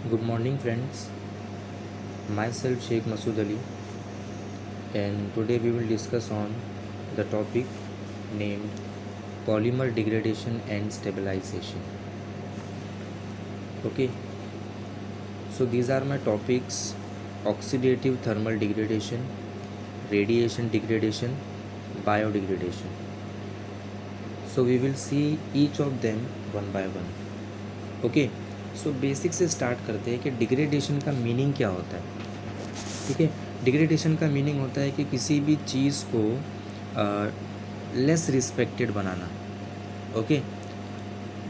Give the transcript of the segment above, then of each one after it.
Good morning, friends. Myself Sheikh Masood Ali, and today we will discuss on the topic named polymer degradation and stabilization. Okay, so these are my topics: oxidative thermal degradation, radiation degradation, biodegradation. So we will see each of them one by one. Okay, so basic से start करते हैं कि degradation का meaning क्या होता है. ठीक है, डिग्रेडेशन का मीनिंग होता है कि किसी भी चीज़ को लेस रिस्पेक्टेड बनाना. ओके,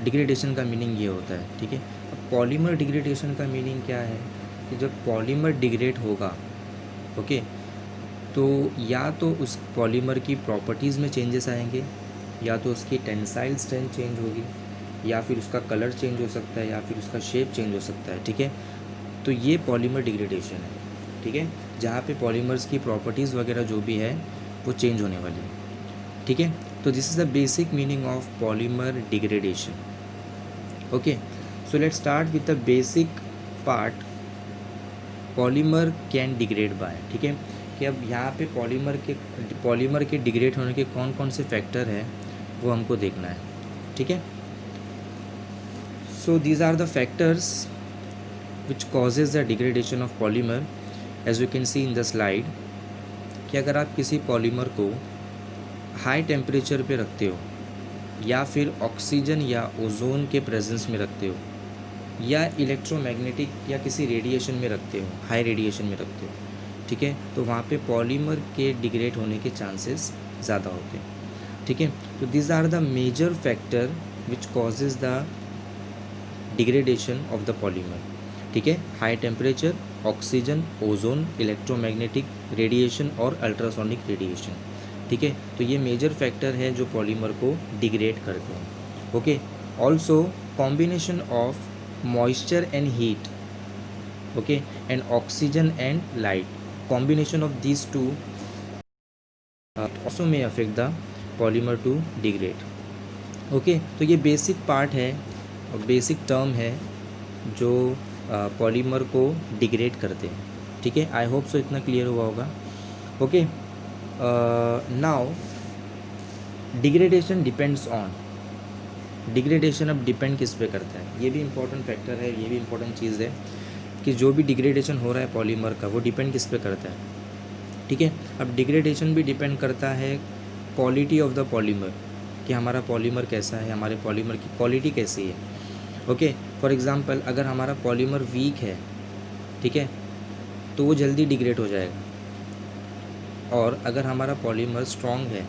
डिग्रेडेशन का मीनिंग ये होता है. ठीक है, अब पॉलीमर डिग्रेडेशन का मीनिंग क्या है कि जब पॉलीमर डिग्रेड होगा, ओके, तो या तो उस पॉलीमर की प्रॉपर्टीज़ में चेंजेस आएंगे, या तो उसकी टेंसाइल स्ट्रेंथ चेंज होगी, या फिर उसका कलर चेंज हो सकता है, या फिर उसका शेप चेंज हो सकता है. ठीक है, तो ये पॉलीमर डिग्रेडेशन है. ठीक है, जहाँ पे पॉलीमर्स की प्रॉपर्टीज़ वगैरह जो भी है वो चेंज होने वाली है. ठीक है, तो this is the basic meaning of polymer degradation. Okay, so let's start with the basic part. Polymer can degrade by. ठीक है, कि अब यहाँ पे पॉलीमर के डिग्रेड होने के कौन कौन से फैक्टर हैं वो हमको देखना है. ठीक है, so these are the factors which causes the degradation of polymer. As you can see in the slide कि अगर आप किसी पॉलीमर को हाई टेम्परेचर पे रखते हो, या फिर ऑक्सीजन या ओजोन के प्रेजेंस में रखते हो, या इलेक्ट्रोमैग्नेटिक या किसी रेडिएशन में रखते हो, हाई रेडिएशन में रखते हो, ठीक है, तो वहाँ पे पॉलीमर के डिग्रेड होने के चांसेस ज़्यादा होते हैं. ठीक है, तो this are the major factor which causes the degradation of the polymer. ठीक है, high temperature, oxygen, ozone, electromagnetic radiation और अल्ट्रासोनिक रेडिएशन. ठीक है, तो ये मेजर फैक्टर है जो पॉलीमर को डिग्रेड करते हैं. Okay, also combination of moisture and heat, okay, and oxygen and light, combination of these two also may affect the polymer to degrade. Okay, तो ये बेसिक पार्ट है और बेसिक टर्म है जो पॉलीमर को डिग्रेड करते हैं. ठीक है, आई होप सो इतना क्लियर हुआ होगा. Okay, now degradation depends on. Degradation अब डिपेंड किस पे करता है, ये भी इंपॉर्टेंट फैक्टर है, ये भी इंपॉर्टेंट चीज़ है कि जो भी डिग्रेडेशन हो रहा है पॉलीमर का वो डिपेंड किस पे करता है. ठीक है, अब डिग्रेडेशन भी डिपेंड करता है क्वालिटी ऑफ द पॉलीमर, कि हमारा पॉलीमर कैसा है, हमारे पॉलीमर की क्वालिटी कैसी है. ओके, फॉर एग्ज़ाम्पल अगर हमारा पॉलीमर वीक है, ठीक है, तो वो जल्दी डिग्रेड हो जाएगा, और अगर हमारा पॉलीमर स्ट्रॉन्ग है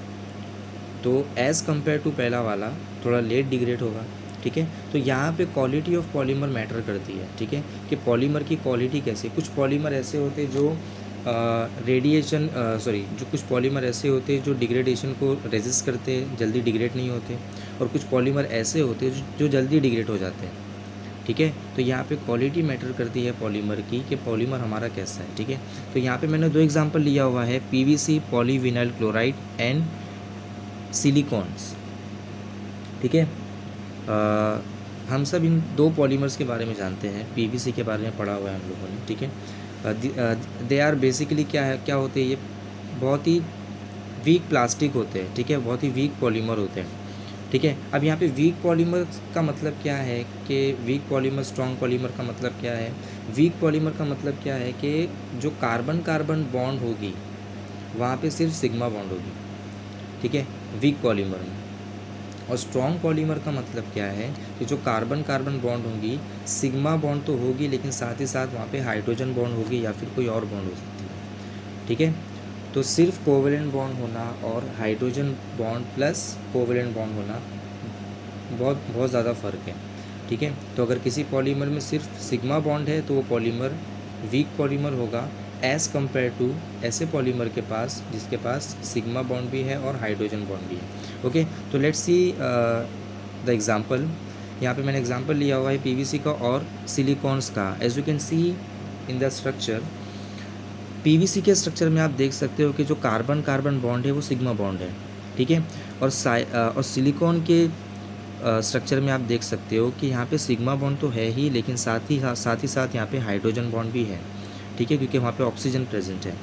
तो एज़ कम्पेयर टू पहला वाला थोड़ा लेट डिग्रेड होगा. ठीक है, तो यहाँ पे क्वालिटी ऑफ पॉलीमर मैटर करती है. ठीक है, कि पॉलीमर की क्वालिटी कैसी. कुछ पॉलीमर ऐसे होते हैं जो जो कुछ पॉलीमर ऐसे होते हैं जो डिग्रेडेशन को रेजिस्ट करते हैं, जल्दी डिग्रेड नहीं होते, और कुछ पॉलीमर ऐसे होते हैं जो जल्दी डिग्रेड हो जाते हैं. ठीक है, तो यहाँ पे क्वालिटी मैटर करती है पॉलीमर की, कि पॉलीमर हमारा कैसा है. ठीक है, तो यहाँ पे मैंने दो एग्जांपल लिया हुआ है, PVC polyvinyl chloride and silicones. ठीक है, हम सब इन दो पॉलीमर्स के बारे में जानते हैं, पीवीसी के बारे में पढ़ा हुआ है हम लोगों ने. ठीक है, दे आर बेसिकली क्या होते हैं, ये बहुत ही वीक प्लास्टिक होते हैं. ठीक है, बहुत ही वीक पॉलीमर होते हैं. ठीक है, अब यहाँ पे वीक पॉलीमर का मतलब क्या है, कि वीक पॉलीमर स्ट्रॉन्ग पॉलीमर का मतलब क्या है. वीक पॉलीमर का मतलब क्या है कि जो कार्बन कार्बन बॉन्ड होगी वहाँ पे सिर्फ सिग्मा बॉन्ड होगी. ठीक है, वीक पॉलीमर में. और स्ट्रॉन्ग पॉलीमर का मतलब क्या है कि जो कार्बन कार्बन बॉन्ड होंगी, सिग्मा बॉन्ड तो होगी लेकिन साथ ही साथ वहाँ पे हाइड्रोजन बॉन्ड होगी या फिर कोई और बॉन्ड हो सकती है. ठीक है, तो सिर्फ कोवेलेंट बॉन्ड होना और hydrogen bond plus covalent bond होना बहुत बहुत ज़्यादा फ़र्क है. ठीक है, तो अगर किसी पॉलीमर में सिर्फ सिग्मा बॉन्ड है तो वो पॉलीमर वीक पॉलीमर होगा, एज़ कम्पेयर टू ऐसे पॉलीमर के पास जिसके पास सिग्मा बॉन्ड भी है और हाइड्रोजन बॉन्ड भी है. ओके, तो लेट्स सी द एग्ज़ाम्पल. यहाँ पे मैंने एग्जांपल लिया हुआ है पीवीसी का और सिलिकॉन्स का. As you can see in the structure, PVC के स्ट्रक्चर में आप देख सकते हो कि जो कार्बन कार्बन बॉन्ड है वो सिग्मा बॉन्ड है. ठीक है, और सिलिकॉन के स्ट्रक्चर में आप देख सकते हो कि यहाँ पे सिग्मा बॉन्ड तो है ही, लेकिन साथ ही साथ यहाँ पे हाइड्रोजन बॉन्ड भी है, ठीक है, क्योंकि वहाँ पे ऑक्सीजन प्रेजेंट है,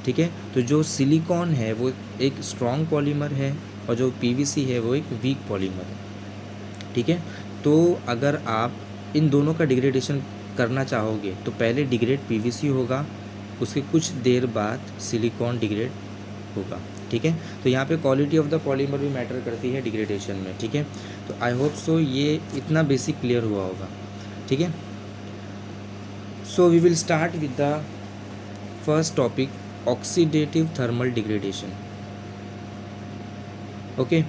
ठीक है। तो जो सिलिकॉन है वो एक स्ट्रॉन्ग पॉलीमर है और जो पीवीसी है वो एक वीक पॉलीमर है, ठीक है। तो अगर आप इन दोनों का डिग्रेडेशन करना चाहोगे तो पहले डिग्रेड पीवीसी होगा, उसके कुछ देर बाद सिलिकॉन डिग्रेड होगा, ठीक है। तो यहाँ पे क्वालिटी ऑफ द पॉलीमर भी मैटर करती है डिग्रेडेशन में, ठीक है। तो आई होप सो ये इतना बेसिक क्लियर हुआ होगा, ठीक है। So we will start with the first topic, oxidative thermal degradation. Okay,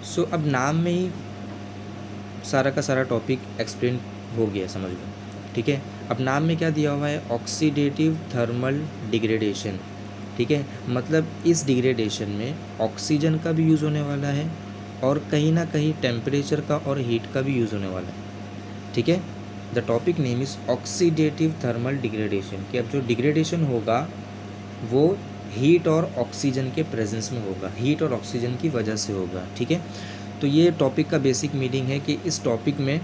so अब नाम में ही सारा का सारा टॉपिक एक्सप्लेन हो गया, समझ लो, ठीक है। अब नाम में क्या दिया हुआ है, ऑक्सीडेटिव थर्मल डिग्रेडेशन, ठीक है। मतलब इस डिग्रेडेशन में ऑक्सीजन का भी यूज़ होने वाला है और कहीं ना कहीं टेम्परेचर का और हीट का भी यूज़ होने वाला है, ठीक है। The topic name is oxidative thermal degradation, कि अब जो डिग्रेडेशन होगा वो हीट और ऑक्सीजन के प्रेजेंस में होगा, हीट और ऑक्सीजन की वजह से होगा, ठीक है। तो ये टॉपिक का बेसिक मीनिंग है कि इस टॉपिक में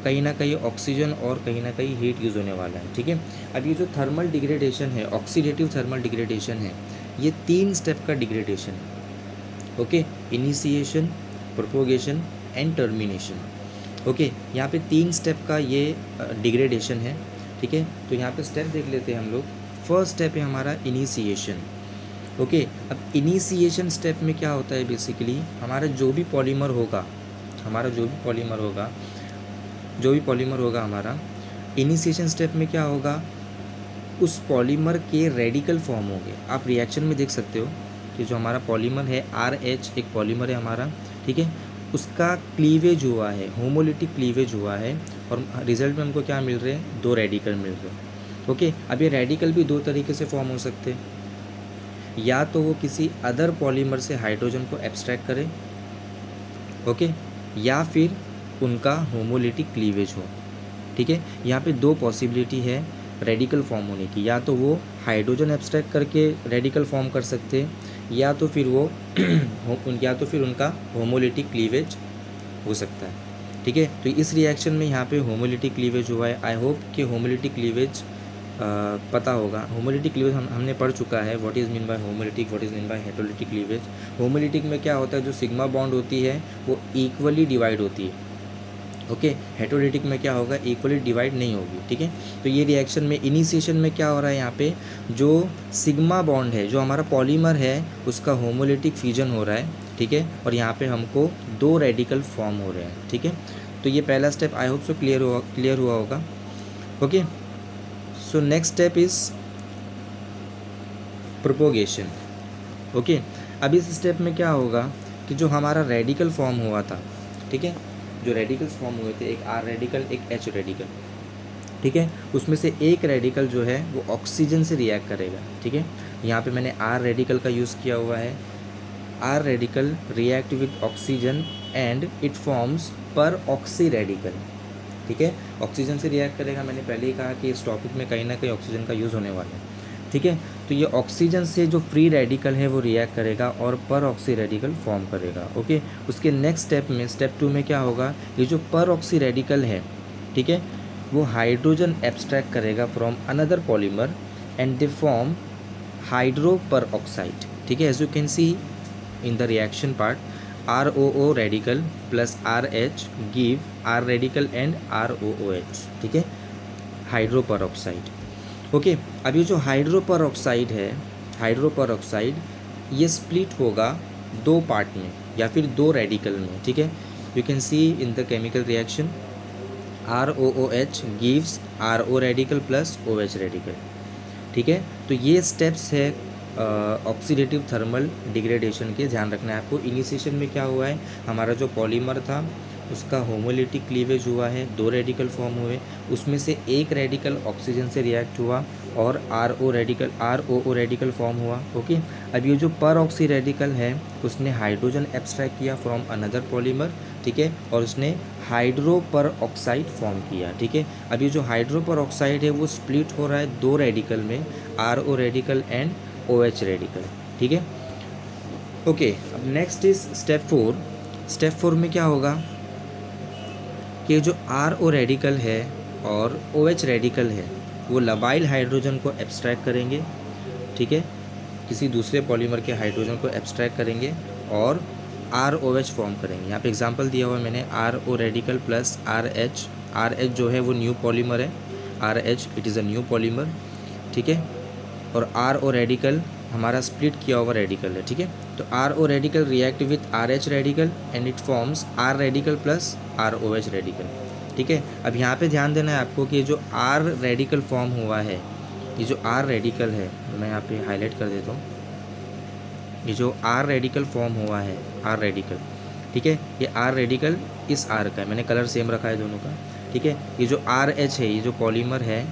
कहीं ना कहीं ऑक्सीजन और कहीं ना कहीं हीट यूज़ होने वाला है, ठीक है। अब ये जो थर्मल डिग्रेडेशन है, ऑक्सीडेटिव थर्मल डिग्रेडेशन है, ये 3 स्टेप का डिग्रेडेशन है, okay. Initiation, propagation and termination, okay. यहाँ पे 3 स्टेप का ये डिग्रेडेशन है, ठीक है। तो यहाँ पे स्टेप देख लेते हैं हम लोग। फर्स्ट स्टेप है हमारा इनिशिएशन, ओके। अब इनिशिएशन स्टेप में क्या होता है, बेसिकली हमारा जो भी पॉलीमर होगा हमारा, इनिशिएशन स्टेप में क्या होगा, उस पॉलीमर के रेडिकल फॉर्म होंगे। आप रिएक्शन में देख सकते हो कि जो हमारा पॉलीमर है RH एक पॉलीमर है हमारा, ठीक है, उसका क्लीवेज हुआ है, होमोलिटिक क्लीवेज हुआ है और रिजल्ट में हमको क्या मिल रहे हैं, 2 रेडिकल मिल रहे हैं, ओके। अब ये रेडिकल भी 2 तरीके से फॉर्म हो सकते हैं, या तो वो किसी अदर पॉलीमर से हाइड्रोजन को एब्स्ट्रैक्ट करे, ओके, या फिर उनका होमोलिटिक क्लीवेज हो, ठीक है। यहाँ पे 2 पॉसिबिलिटी है रेडिकल फॉर्म होने की, या तो वो हाइड्रोजन एब्स्ट्रैक्ट करके रेडिकल फॉर्म कर सकते हैं, या तो फिर वो या तो फिर उनका होमोलिटिक क्लीवेज हो सकता है, ठीक है। तो इस रिएक्शन में यहाँ पे होमोलिटिक क्लीवेज हुआ है। आई होप कि होमोलिटिक क्लीवेज पता होगा। होमोलिटिक क्लीवेज हमने पढ़ चुका है, what is mean by homolytic, what is mean by heterolytic cleavage. Homolytic में क्या होता है, जो सिग्मा बॉन्ड होती है वो इक्वली डिवाइड होती है, ओके। हेटेरोलिटिक में क्या होगा, इक्वली डिवाइड नहीं होगी, ठीक है। तो ये रिएक्शन में इनिशिएशन में क्या हो रहा है, यहाँ पे जो सिग्मा बॉन्ड है, जो हमारा पॉलीमर है, उसका होमोलिटिक फ्यूजन हो रहा है, ठीक है। और यहाँ पे हमको 2 रेडिकल फॉर्म हो रहे हैं, ठीक है। तो ये पहला step I hope so clear हुआ होगा, okay. So next step is propagation, okay. अब इस स्टेप में क्या होगा कि जो हमारा रेडिकल फॉर्म हुआ था, ठीक है, जो रेडिकल्स फॉर्म हुए थे, एक R रेडिकल एक H रेडिकल, ठीक है, उसमें से एक रेडिकल जो है वो ऑक्सीजन से रिएक्ट करेगा, ठीक है। यहाँ पे मैंने R रेडिकल का यूज़ किया हुआ है। R radical react with oxygen and it forms पर ऑक्सी रेडिकल, ठीक है। ऑक्सीजन से रिएक्ट करेगा, मैंने पहले ही कहा कि इस टॉपिक में कहीं ना कहीं ऑक्सीजन का यूज़ होने वाला है, ठीक है। तो ये ऑक्सीजन से जो फ्री रेडिकल है वो रिएक्ट करेगा और पर ऑक्सी रेडिकल फॉर्म करेगा, ओके। उसके नेक्स्ट स्टेप में, स्टेप 2 में क्या होगा, ये जो पर ऑक्सी रेडिकल है, ठीक है, वो हाइड्रोजन एब्स्ट्रैक्ट करेगा from another polymer and they form hydroperoxide, ठीक है। As you can see in the reaction part, ROO radical plus RH give R radical and ROOH, ठीक है, हाइड्रो पर ऑक्साइड, ओके। अब ये जो hydro पर ऑक्साइड है, हाइड्रो पर ऑक्साइड ये स्प्लिट होगा 2 पार्ट में या फिर 2 रेडिकल में, ठीक है। You can see in the chemical reaction, ROOH gives RO radical plus OH radical, ठीक है। तो ये स्टेप्स है ऑक्सीडेटिव थर्मल डिग्रेडेशन के, ध्यान रखना है आपको। इनिशिएशन में क्या हुआ है, हमारा जो पॉलीमर था उसका होमोलिटिक क्लीवेज हुआ है, 2 रेडिकल फॉर्म हुए, उसमें से एक रेडिकल ऑक्सीजन से रिएक्ट हुआ और ROO रेडिकल फॉर्म हुआ, ओके। अब ये जो पर ऑक्सी रेडिकल है उसने हाइड्रोजन एब्स्ट्रैक्ट किया फ्रॉम अनदर पॉलीमर, ठीक है, और उसने हाइड्रो पर ऑक्साइड फॉर्म किया, ठीक है। अब ये जो हाइड्रो पर ऑक्साइड है वो स्प्लिट हो रहा है 2 रेडिकल में, RO radical and OH radical, ठीक है, ओके। अब नेक्स्ट इज स्टेप 4। स्टेप 4 में क्या होगा, कि जो RO रेडिकल है और OH रेडिकल है वो लबाइल हाइड्रोजन को एब्स्ट्रैक्ट करेंगे, ठीक है, किसी दूसरे पॉलीमर के हाइड्रोजन को एब्स्ट्रैक्ट करेंगे और ROH फॉर्म करेंगे। यहाँ पे एग्जांपल दिया हुआ है मैंने, RO radical plus RH। RH जो है वो न्यू पॉलीमर है, RH it is a new polymer, ठीक है, और RO रेडिकल हमारा स्प्लिट किया हुआ रेडिकल है, ठीक है। तो RO radical react with RH radical and it forms R radical plus ROH radical, ठीक है। अब यहाँ पे ध्यान देना है आपको कि जो R रेडिकल फॉर्म हुआ है, ये जो R रेडिकल है, मैं यहाँ पे हाईलाइट कर देता हूँ, ये जो R रेडिकल फॉर्म हुआ है, R रेडिकल, ठीक है, ये R रेडिकल इस R का है, मैंने कलर सेम रखा है दोनों का, ठीक है। ये जो RH है, ये जो पॉलीमर है,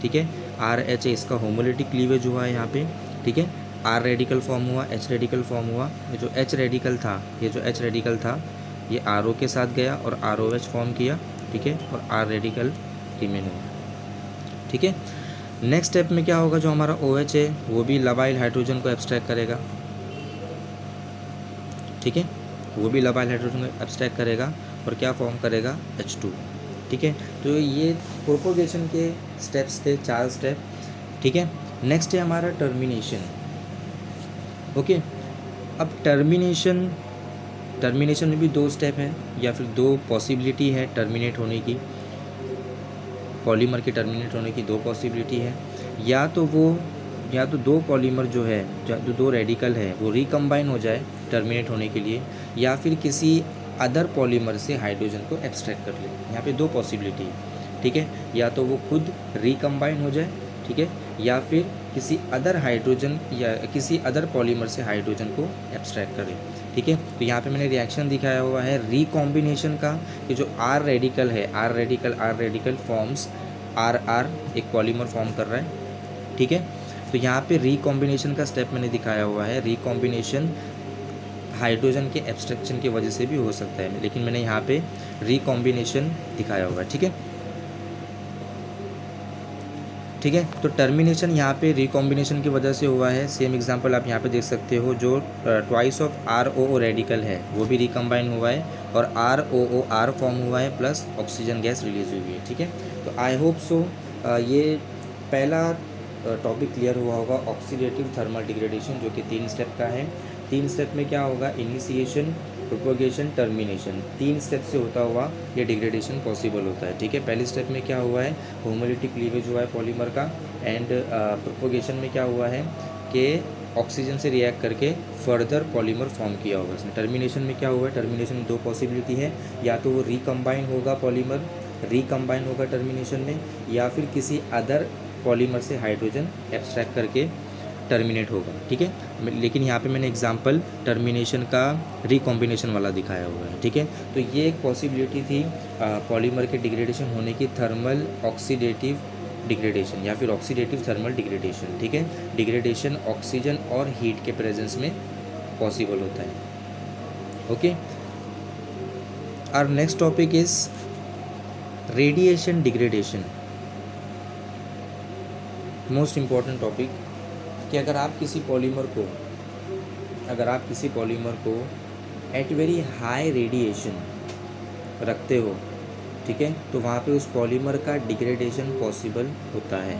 ठीक है, RH है, इसका होमोलिटिक क्लीवेज हुआ है यहाँ पे, ठीक है। R रेडिकल फॉर्म हुआ, H रेडिकल फॉर्म हुआ, ये जो H रेडिकल था, ये जो H रेडिकल था ये RO के साथ गया और ROH फॉर्म किया, ठीक है, और R रेडिकल रिमेन हुआ, ठीक है। नेक्स्ट स्टेप में क्या होगा, जो हमारा OH है वो भी लबाइल हाइड्रोजन को एब्स्ट्रैक्ट करेगा, ठीक है, वो भी लबाइल हाइड्रोजन को एब्स्ट्रैक्ट करेगा और क्या फॉर्म करेगा, H2, ठीक है। तो ये प्रोपोगेशन के स्टेप्स थे, 4 स्टेप, ठीक है। नेक्स्ट है हमारा टर्मिनेशन, ओके। अब टर्मिनेशन में भी 2 स्टेप है या फिर 2 पॉसिबिलिटी है टर्मिनेट होने की, पॉलीमर के टर्मिनेट होने की 2 पॉसिबिलिटी है, या तो 2 पॉलीमर जो है, जो 2 रेडिकल है वो रिकम्बाइन हो जाए टर्मिनेट होने के लिए, या फिर किसी अदर पॉलीमर से हाइड्रोजन को एब्स्ट्रैक्ट कर ले। यहाँ पे 2 पॉसिबिलिटी है, ठीक है, या तो वो खुद रिकम्बाइन हो जाए, ठीक है, या फिर किसी अदर हाइड्रोजन या किसी अदर पॉलीमर से हाइड्रोजन को एब्स्ट्रैक्ट करे, ठीक है। तो यहाँ पे मैंने रिएक्शन दिखाया हुआ है रिकॉम्बिनेशन का, कि जो R रेडिकल है, R रेडिकल फॉर्म्स RR, एक पॉलीमर फॉर्म कर रहा है, ठीक है। तो यहाँ पे रिकॉम्बिनेशन का स्टेप मैंने दिखाया हुआ है। रिकॉम्बिनेशन हाइड्रोजन के एब्स्ट्रैक्शन की वजह से भी हो सकता है, लेकिन मैंने यहाँ पे रिकॉम्बिनेशन दिखाया हुआ है, ठीक है, ठीक है। तो टर्मिनेशन यहाँ पे रिकॉम्बिनेशन की वजह से हुआ है। सेम एग्जांपल आप यहाँ पे देख सकते हो, जो ट्वाइस ऑफ ROO रेडिकल है वो भी रिकम्बाइन हुआ है और ROOR फॉर्म हुआ है प्लस ऑक्सीजन गैस रिलीज हुई है, ठीक है। तो आई होप सो ये पहला टॉपिक क्लियर हुआ होगा, ऑक्सीडेटिव थर्मल डिग्रेडेशन, जो कि 3 स्टेप का है। 3 स्टेप में क्या होगा, इनिशिएशन, प्रोपोगेशन, टर्मिनेशन, 3 स्टेप से होता हुआ ये डिग्रेडेशन पॉसिबल होता है, ठीक है। पहले स्टेप में क्या हुआ है, होमोलिटिक क्लीवेज हुआ है पॉलीमर का, एंड प्रोपोगेशन में क्या हुआ है कि ऑक्सीजन से रिएक्ट करके फर्दर पॉलीमर फॉर्म किया होगा इसने। टर्मिनेशन में क्या हुआ है, टर्मिनेशन में 2 पॉसिबिलिटी है, या तो वो रिकम्बाइन होगा पॉलीमर, रिकम्बाइन होगा टर्मिनेशन में, या फिर किसी अदर पॉलीमर से हाइड्रोजन एब्स्ट्रैक्ट करके टर्मिनेट होगा, ठीक है। लेकिन यहाँ पे मैंने एग्जांपल टर्मिनेशन का रिकॉम्बिनेशन वाला दिखाया हुआ है, ठीक है। तो ये एक पॉसिबिलिटी थी पॉलीमर के डिग्रेडेशन होने की, थर्मल ऑक्सीडेटिव डिग्रेडेशन या फिर ऑक्सीडेटिव थर्मल डिग्रेडेशन, ठीक है। डिग्रेडेशन ऑक्सीजन और हीट के प्रेजेंस में पॉसिबल होता है, okay. Our next topic is radiation degradation, most important topic, कि अगर आप किसी पॉलीमर को एट वेरी हाई रेडिएशन रखते हो, ठीक है, तो वहाँ पे उस पॉलीमर का डिग्रेडेशन पॉसिबल होता है,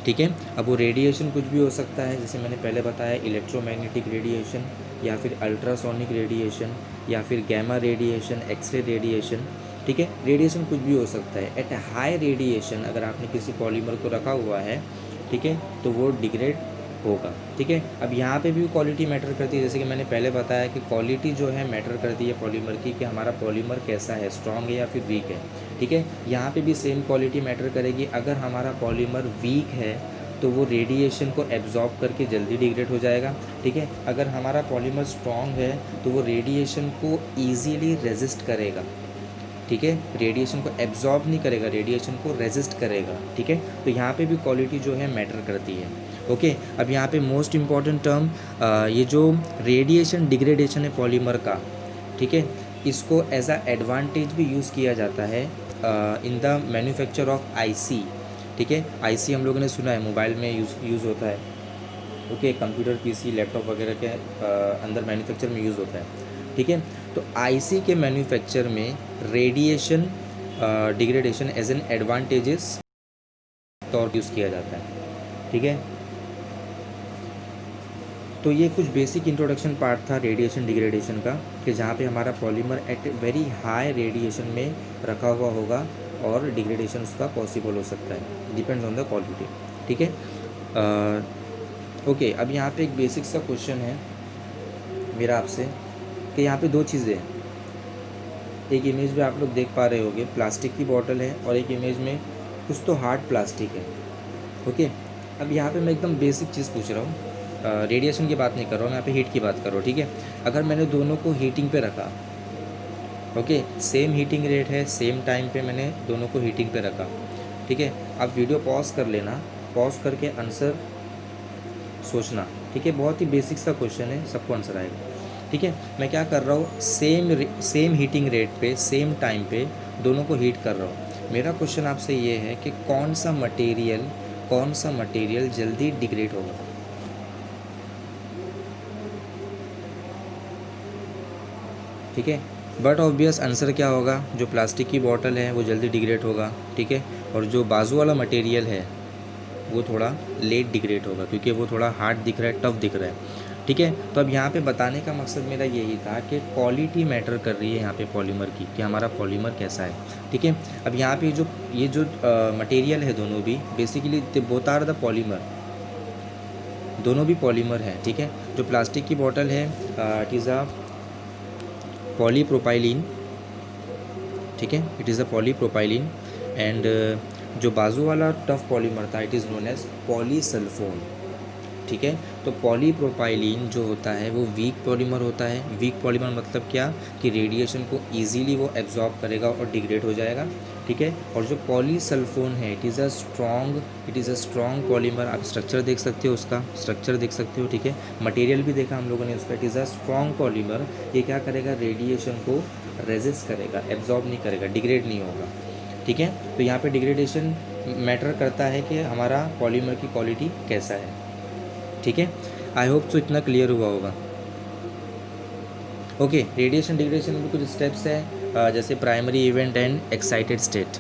ठीक है। अब वो रेडिएशन कुछ भी हो सकता है, जैसे मैंने पहले बताया, इलेक्ट्रोमैग्नेटिक रेडिएशन, या फिर अल्ट्रासोनिक रेडिएशन, या फिर गैमा रेडिएशन, एक्सरे रेडिएशन, ठीक है। रेडिएशन कुछ भी हो सकता है। एट हाई रेडिएशन अगर आपने किसी पॉलीमर को रखा हुआ है, ठीक है, तो वो डिग्रेड होगा, ठीक है। अब यहाँ पे भी क्वालिटी मैटर करती है, जैसे कि मैंने पहले बताया कि क्वालिटी जो है मैटर करती है पॉलीमर की, कि हमारा पॉलीमर कैसा है, स्ट्रॉन्ग है या फिर वीक है, ठीक है। यहाँ पे भी सेम क्वालिटी मैटर करेगी। अगर हमारा पॉलीमर वीक है तो वो रेडिएशन को एब्जॉर्ब करके जल्दी डिग्रेड हो जाएगा, ठीक है। अगर हमारा पॉलीमर स्ट्रॉन्ग है तो वो रेडिएशन को ईजीली रेजिस्ट करेगा, ठीक है, रेडिएशन को एब्जॉर्ब नहीं करेगा, रेडिएशन को रेजिस्ट करेगा, ठीक है। तो यहाँ पे भी क्वालिटी जो है मैटर करती है, ओके। अब यहाँ पे मोस्ट इम्पॉर्टेंट टर्म, ये जो रेडिएशन डिग्रेडेशन है पॉलीमर का, ठीक है, इसको एज अ एडवांटेज भी यूज़ किया जाता है in the manufacture of IC, ठीक है। आईसी हम लोगों ने सुना है मोबाइल में यूज़ होता है, ओके, कंप्यूटर, पीसी, लैपटॉप वगैरह के अंदर मैन्युफैक्चर में यूज़ होता है, ठीक है। तो आईसी के मैन्युफैक्चर में radiation degradation as an advantages तौर यूज़ किया जाता है। ठीक है, तो ये कुछ बेसिक इंट्रोडक्शन पार्ट था रेडिएशन डिग्रेडेशन का, कि जहाँ पे हमारा polymer at very high radiation में रखा हुआ होगा और डिग्रेडेशन उसका पॉसिबल हो सकता है, डिपेंड्स ऑन द क्वालिटी। ठीक है, ओके, अब यहाँ पे एक बेसिक सा क्वेश्चन है मेरा आपसे, कि यहाँ पे दो चीज़ें हैं। एक इमेज में आप लोग देख पा रहे होंगे प्लास्टिक की बॉटल है, और एक इमेज में कुछ तो हार्ड प्लास्टिक है। ओके, अब यहाँ पे मैं एकदम बेसिक चीज़ पूछ रहा हूँ, रेडिएशन की बात नहीं कर रहा हूँ मैं, यहाँ पे हीट की बात कर रहा हूँ। ठीक है, अगर मैंने दोनों को हीटिंग पे रखा, ओके, सेम हीटिंग रेट है, सेम टाइम पे मैंने दोनों को हीटिंग पे रखा। ठीक है, आप वीडियो पॉज कर लेना, पॉज करके आंसर सोचना। ठीक है, बहुत ही बेसिक सा क्वेश्चन है, सबको आंसर आएगा। ठीक है, मैं क्या कर रहा हूँ, सेम हीटिंग रेट पे सेम टाइम पे दोनों को हीट कर रहा हूँ। मेरा क्वेश्चन आपसे ये है कि कौन सा मटेरियल जल्दी डिग्रेड होगा। ठीक है, बट ऑब्वियस आंसर क्या होगा, जो प्लास्टिक की बॉटल है वो जल्दी डिग्रेड होगा। ठीक है, और जो बाजू वाला मटेरियल है वो थोड़ा लेट डिग्रेड होगा, क्योंकि वो थोड़ा हार्ड दिख रहा है, टफ दिख रहा है। ठीक है, तो अब यहाँ पे बताने का मकसद मेरा यही था कि क्वालिटी मैटर कर रही है यहाँ पे पॉलीमर की, कि हमारा पॉलीमर कैसा है। ठीक है, अब यहाँ पे ये जो मटेरियल है, दोनों भी basically both are the polymer, दोनों भी पॉलीमर है। ठीक है, जो प्लास्टिक की बॉटल है इट इज़ अ पॉलीप्रोपाइलिन। ठीक है, it is a polypropylene, and जो बाजू वाला टफ पॉलीमर था इट इज़ नोन एज पॉलीसल्फोन। ठीक है, तो पॉलीप्रोपाइलिन जो होता है वो वीक पॉलीमर होता है। वीक पॉलीमर मतलब क्या, कि रेडिएशन को इजीली वो एब्जॉर्ब करेगा और डिग्रेड हो जाएगा। ठीक है, और जो पॉलीसल्फोन है it is a strong polymer. आप स्ट्रक्चर देख सकते हो, उसका स्ट्रक्चर देख सकते हो। ठीक है, मटेरियल भी देखा हम लोगों ने उसका, it is a strong polymer. ये क्या करेगा, रेडिएशन को रेजिस्ट करेगा, एब्जॉर्ब नहीं करेगा, डिग्रेड नहीं होगा। ठीक है, तो यहाँ पे डिग्रेडेशन मैटर करता है कि हमारा पॉलीमर की क्वालिटी कैसा है। ठीक है, आई होप सो इतना क्लियर हुआ होगा। ओके, रेडिएशन डिग्रेडेशन में कुछ स्टेप्स है, जैसे primary event and excited state.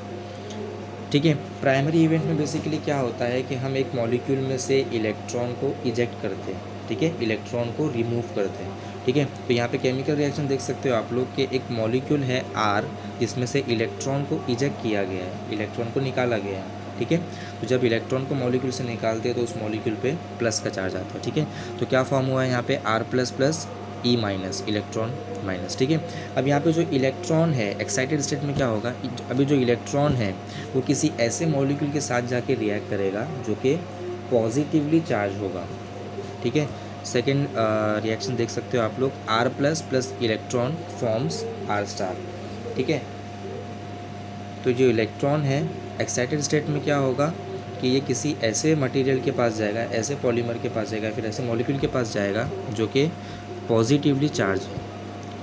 ठीक है, प्राइमरी इवेंट में बेसिकली क्या होता है कि हम एक मॉलिक्यूल में से इलेक्ट्रॉन को इजेक्ट करते हैं। ठीक है, इलेक्ट्रॉन को रिमूव करते हैं। ठीक है, तो यहाँ पे केमिकल रिएक्शन देख सकते हो आप लोग, कि एक मॉलिक्यूल है R, जिसमें से इलेक्ट्रॉन को इजेक्ट किया गया है, इलेक्ट्रॉन को निकाला गया है। ठीक है, तो जब इलेक्ट्रॉन को मॉलिक्यूल से निकालते हैं तो उस मॉलिक्यूल पे प्लस का चार्ज आता है। ठीक है, तो क्या फॉर्म हुआ है यहाँ पे, R plus plus E minus, electron minus. ठीक है, अब यहाँ पे जो इलेक्ट्रॉन है एक्साइटेड स्टेट में क्या होगा, अभी जो इलेक्ट्रॉन है वो किसी ऐसे मॉलिक्यूल के साथ जाके रिएक्ट करेगा जो कि पॉजिटिवली चार्ज होगा। ठीक है, सेकेंड रिएक्शन देख सकते हो आप लोग, R plus plus electron forms R star. ठीक है, तो जो इलेक्ट्रॉन है एक्साइटेड स्टेट में क्या होगा, कि ये किसी ऐसे मटेरियल के पास जाएगा, ऐसे पॉलीमर के पास जाएगा, फिर ऐसे मॉलिक्यूल के पास जाएगा जो कि पॉजिटिवली चार्ज है।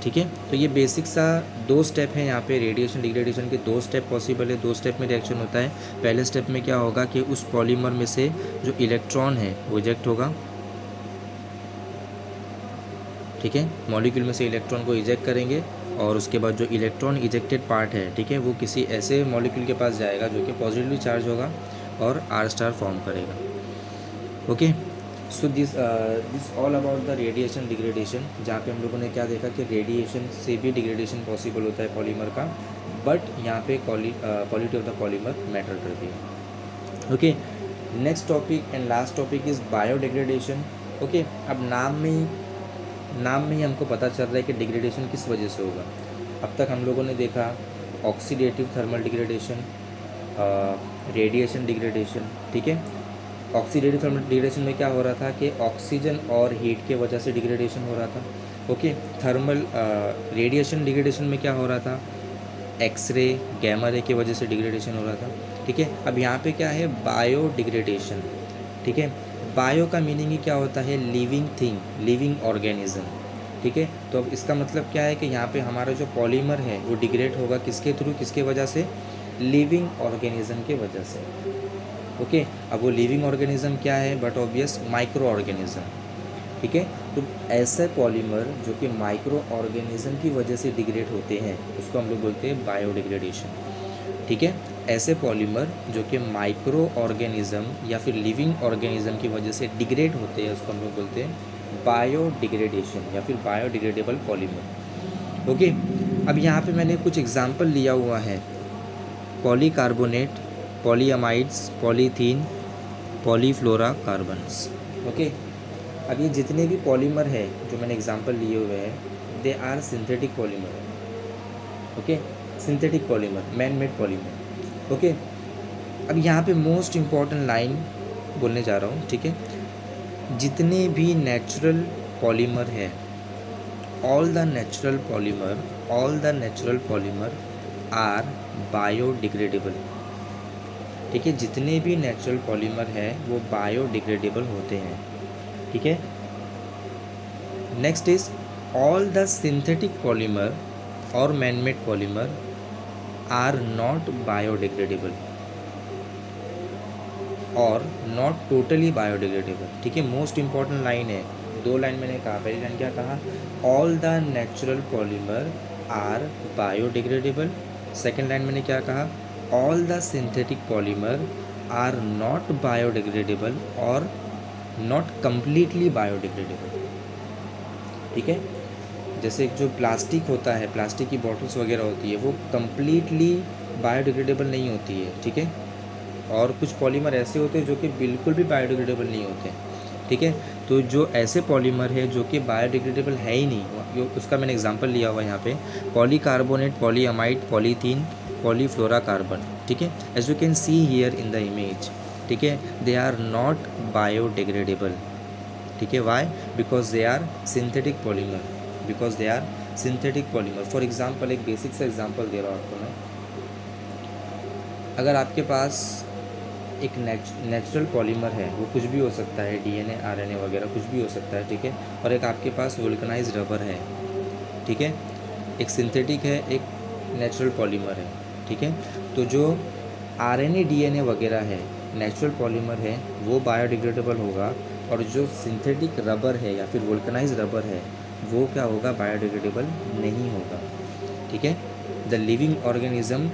ठीक है, तो ये बेसिक सा दो स्टेप है यहाँ पे, रेडिएशन डिग्रेडेशन के दो स्टेप पॉसिबल है, दो स्टेप में रिएक्शन होता है। पहले स्टेप में क्या होगा कि उस पॉलीमर में से जो इलेक्ट्रॉन है वो इजेक्ट होगा। ठीक है, मॉलिक्यूल में से इलेक्ट्रॉन को इजेक्ट करेंगे, और उसके बाद जो इलेक्ट्रॉन इजेक्टेड पार्ट है, ठीक है, वो किसी ऐसे मॉलिक्यूल के पास जाएगा जो कि पॉजिटिवली चार्ज होगा और R स्टार फॉर्म करेगा। Okay, so this all about the radiation degradation, जहाँ पे हम लोगों ने क्या देखा कि रेडिएशन से भी डिग्रेडेशन पॉसिबल होता है पॉलीमर का, बट यहाँ पे quality of the polymer matter करती है। Okay, next topic and last topic is biodegradation. Okay, अब नाम में ही हमको पता चल रहा है कि डिग्रेडेशन किस वजह से होगा। अब तक हम लोगों ने देखा oxidative thermal degradation, radiation degradation. ठीक है, ऑक्सीडेटिव थर्मल डिग्रेडेशन में क्या हो रहा था कि ऑक्सीजन और हीट के वजह से डिग्रेडेशन हो रहा था। ओके, थर्मल रेडिएशन डिग्रेडेशन में क्या हो रहा था, एक्सरे गैमा रे की वजह से डिग्रेडेशन हो रहा था। ठीक है, अब यहाँ पे क्या है, बायो डिग्रेडेशन। ठीक है, बायो का मीनिंग ही क्या होता है, लिविंग थिंग, लिविंग ऑर्गेनिज्म। ठीक है, तो अब इसका मतलब क्या है कि यहाँ पे हमारा जो पॉलीमर है वो डिग्रेड होगा किसके थ्रू, किसके वजह से, लिविंग ऑर्गेनिज्म के वजह से। ओके, अब वो लिविंग ऑर्गेनिज्म क्या है, बट ऑब्वियस माइक्रो ऑर्गेनिज्म। ठीक है, तो ऐसे पॉलीमर जो कि माइक्रो ऑर्गेनिज्म की वजह से डिग्रेड होते हैं उसको हम लोग बोलते हैं बायोडिग्रेडेशन। ठीक है। ऐसे पॉलीमर जो कि माइक्रो ऑर्गेनिज्म या फिर लिविंग ऑर्गेनिज्म की वजह से डिग्रेड होते हैं, उसको हम लोग बोलते हैं बायोडिग्रेडेशन या फिर बायोडिग्रेडेबल पॉलीमर। ओके, अब यहाँ पे मैंने कुछ एग्जांपल लिया हुआ है, पॉलीकार्बोनेट, पॉलीअमाइड्स, पॉलीथीन, पॉलीफ्लोरा कार्बन्स। ओके, अब ये जितने भी पॉलीमर है जो मैंने एग्जांपल लिए हुए हैं, they are synthetic polymer. Okay, synthetic polymer, man made polymer. Okay, अब यहाँ पे मोस्ट इम्पॉर्टेंट लाइन बोलने जा रहा हूँ, ठीक है। जितने भी नेचुरल पॉलीमर है, all the natural polymer are biodegradable. ठीक है, जितने भी नेचुरल पॉलीमर है वो बायोडिग्रेडेबल होते हैं। ठीक है, next is all the synthetic polymer और manmade polymer are not biodegradable और नॉट टोटली बायोडिग्रेडेबल। ठीक है, मोस्ट इंपॉर्टेंट लाइन है, दो लाइन मैंने कहा। पहली लाइन क्या कहा, all the natural polymer are biodegradable. Second line मैंने क्या कहा, all the synthetic polymer are not biodegradable और नॉट कम्प्लीटली बायोडिग्रेडेबल। ठीक है, जैसे जो प्लास्टिक होता है, प्लास्टिक की बॉटल्स वगैरह होती है, वो कम्प्लीटली बायोडिग्रेडेबल नहीं होती है। ठीक है, और कुछ पॉलीमर ऐसे होते हैं जो कि बिल्कुल भी बायोडिग्रेडेबल नहीं होते। ठीक है, तो जो ऐसे पॉलीमर है जो कि बायोडिग्रेडेबल है ही नहीं, उसका मैंने एग्जांपल लिया हुआ है यहाँ पे, polycarbonate, polyamide, polythene, polyfluoro carbon. ठीक है, as you can see here in the image. ठीक है, दे आर नॉट बायोडिग्रेडेबल। ठीक है, why, because they are synthetic polymer, for example एक बेसिक सा एग्जाम्पल दे रहा हूँ आपको मैं। अगर आपके पास एक नेचुरल पॉलीमर है, वो कुछ भी हो सकता है, डीएनए, आरएनए वगैरह कुछ भी हो सकता है। ठीक है, और एक आपके पास वोल्कनाइज्ड रबर है। ठीक है, एक सिंथेटिक है, एक नेचुरल पॉलीमर है। ठीक है, तो जो आरएनए, डीएनए वगैरह है, नेचुरल पॉलीमर है, वो बायोडिग्रेडेबल होगा, और जो सिंथेटिक रबर है या फिर वोल्कनाइज्ड रबर है, वो क्या होगा, बायोडिग्रेडेबल नहीं होगा। ठीक है, द लिविंग ऑर्गेनिज्म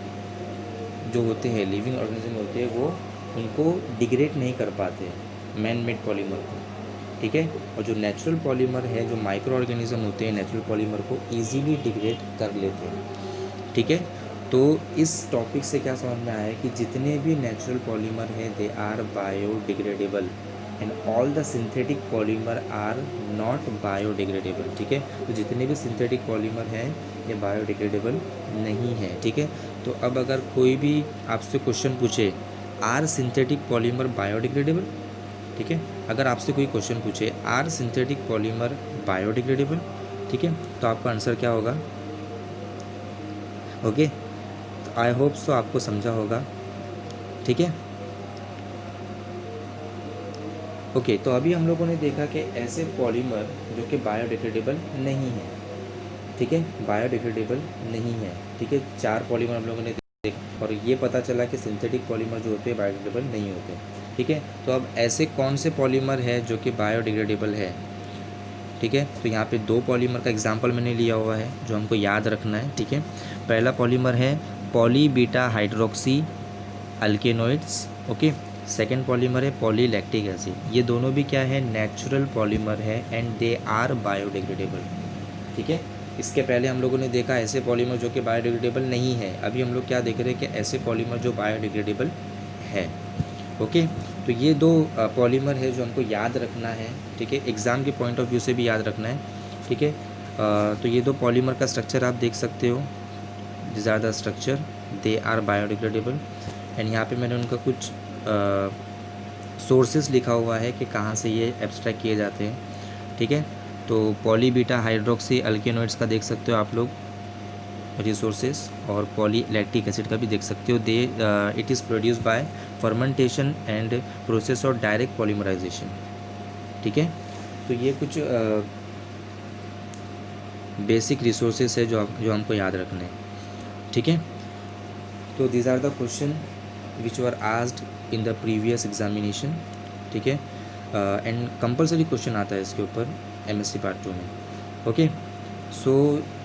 जो होते हैं, वो उनको डिग्रेड नहीं कर पाते मैन मेड पॉलीमर को। ठीक है, और जो नेचुरल पॉलीमर है, जो माइक्रो ऑर्गेनिज्म होते हैं, नेचुरल पॉलीमर को ईजीली डिग्रेड कर लेते हैं। ठीक है, तो इस टॉपिक से क्या समझ में आया है कि जितने भी नेचुरल पॉलीमर हैं, they are biodegradable and all the synthetic polymer are not biodegradable. ठीक है, तो जितने भी सिंथेटिक पॉलीमर हैं ये बायोडिग्रेडेबल नहीं है। ठीक है, तो अब अगर कोई भी आपसे क्वेश्चन पूछे, आर सिंथेटिक पॉलीमर बायोडिग्रेडेबल, ठीक है, अगर आपसे कोई क्वेश्चन पूछे आर सिंथेटिक पॉलीमर बायोडिग्रेडेबल, ठीक है, तो आपका आंसर क्या होगा। ओके, तो आई होप सो आपको समझा होगा। ठीक है, ओके, तो अभी हम लोगों ने देखा कि ऐसे पॉलीमर जो कि बायोडिग्रेडेबल नहीं है। ठीक है, बायोडिग्रेडेबल नहीं है। ठीक है, 4 पॉलीमर हम लोगों ने देखे और ये पता चला कि सिंथेटिक पॉलीमर जो होते हैं बायोडिग्रेडेबल नहीं होते। ठीक है, तो अब ऐसे कौन से पॉलीमर है जो कि बायोडिग्रेडेबल है। ठीक है, तो यहाँ पे 2 पॉलीमर का एग्जांपल मैंने लिया हुआ है जो हमको याद रखना है। ठीक है, पहला पॉलीमर है पॉलीबीटा हाइड्रोक्सी अल्केनोइड्स। ओके, सेकेंड पॉलीमर है पॉलीलैक्टिक एसिड। ये दोनों भी क्या है, नेचुरल पॉलीमर है एंड दे आर बायोडिग्रेडेबल। ठीक है, इसके पहले हम लोगों ने देखा ऐसे पॉलीमर जो कि बायोडिग्रेडेबल नहीं है। अभी हम लोग क्या देख रहे हैं कि ऐसे पॉलीमर जो बायोडिग्रेडेबल है। ओके, तो ये 2 पॉलीमर है जो हमको याद रखना है। ठीक है, एग्ज़ाम के पॉइंट ऑफ व्यू से भी याद रखना है। ठीक है, तो ये 2 पॉलीमर का स्ट्रक्चर आप देख सकते हो, this are the structure, they are biodegradable. And यहाँ पे मैंने उनका कुछ सोर्सेज लिखा हुआ है कि कहाँ से ये एब्स्ट्रैक्ट किए जाते हैं। ठीक है, तो पॉलीबीटा हाइड्रोक्सी अल्केनोइड्स का देख सकते हो आप लोग रिसोर्सेज, और पॉलीलैक्टिक एसिड का भी देख सकते हो। They it is produce by fermentation and process और डायरेक्ट पॉलीमराइजेशन। ठीक है, तो ये कुछ बेसिक रिसोर्सेज है जो हमको याद रखने हैं। ठीक है, तो these are the question which were asked in the previous examination. ठीक है, एंड कंपलसरी क्वेश्चन आता है इसके ऊपर MSc पार्ट 2 में। Okay, so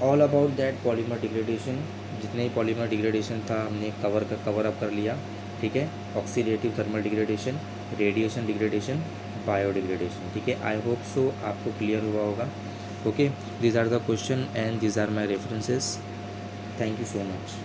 all about that polymer degradation, जितने ही पॉलीमर डिग्रेडेशन था हमने कवर अप कर लिया, ठीक है। Oxidative thermal degradation, radiation degradation, biodegradation, ठीक है। आई होप सो आपको क्लियर हुआ होगा। Okay, these are the question and these are my references. Thank you so much.